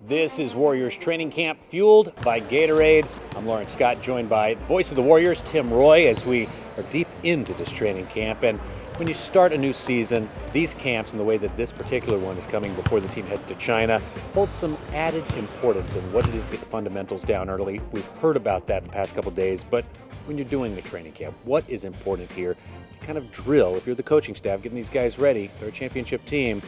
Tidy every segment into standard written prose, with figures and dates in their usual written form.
This is Warriors Training Camp, fueled by Gatorade. I'm Laurence Scott, joined by the voice of the Warriors, Tim Roye, as we are deep into this training camp. And when you start a new season, these camps, and the way that this particular one is coming before the team heads to China, hold some added importance in what it is to get the fundamentals down early. We've heard about that the past couple days, but when you're doing a training camp, what is important here to kind of drill, if you're the coaching staff, getting these guys ready? They're a championship team,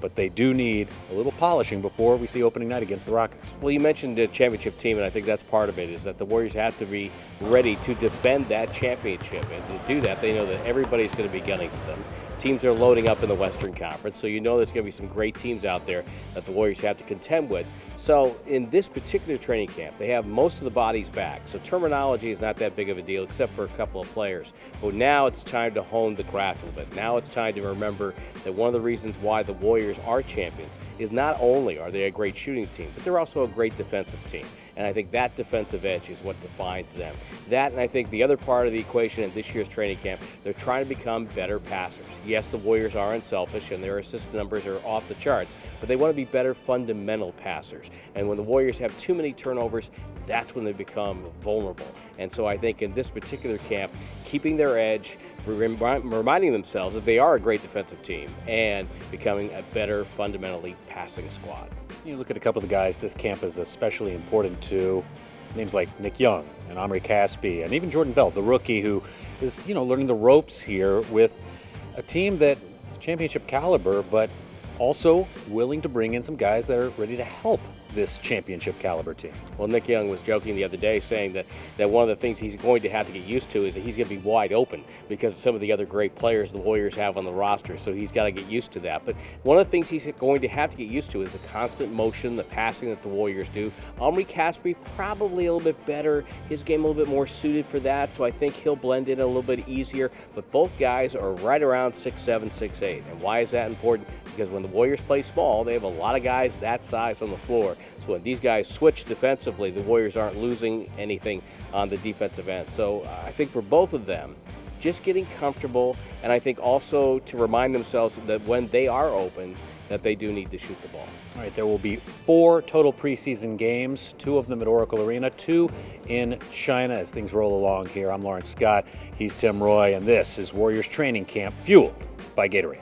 but they do need a little polishing before we see opening night against the Rockets. Well, you mentioned the championship team, and I think that's part of it, is that the Warriors have to be ready to defend that championship. And to do that, they know that everybody's going to be gunning for them. Teams are loading up in the Western Conference, so you know there's going to be some great teams out there that the Warriors have to contend with. So in this particular training camp, they have most of the bodies back. So terminology is not that big of a deal, except for a couple of players. But now it's time to hone the craft a little bit. Now it's time to remember that one of the reasons why the Warriors are champions is not only are they a great shooting team, but they're also a great defensive team. And I think that defensive edge is what defines them. That, and I think the other part of the equation in this year's training camp, they're trying to become better passers. Yes, the Warriors are unselfish and their assist numbers are off the charts, but they want to be better fundamental passers. And when the Warriors have too many turnovers, that's when they become vulnerable. And so I think in this particular camp, keeping their edge, reminding themselves that they are a great defensive team, and becoming a better fundamentally passing squad. You look at a couple of the guys this camp is especially important to. Names like Nick Young and Omri Caspi, and even Jordan Bell, the rookie, who is, learning the ropes here with a team that is championship caliber, but also willing to bring in some guys that are ready to help this championship caliber team. Well, Nick Young was joking the other day, saying that one of the things he's going to have to get used to is that he's going to be wide open because of some of the other great players the Warriors have on the roster, so he's got to get used to that. But one of the things he's going to have to get used to is the constant motion, the passing that the Warriors do. Omri Caspi, probably a little bit better, his game a little bit more suited for that, so I think he'll blend in a little bit easier. But both guys are right around 6'7", 6'8". And why is that important? Because when the Warriors play small, they have a lot of guys that size on the floor. So when these guys switch defensively, the Warriors aren't losing anything on the defensive end. So I think for both of them, just getting comfortable, and I think also to remind themselves that when they are open, that they do need to shoot the ball. All right, there will be 4 total preseason games, 2 of them at Oracle Arena, 2 in China as things roll along here. I'm Laurence Scott, he's Tim Roye, and this is Warriors Training Camp, fueled by Gatorade.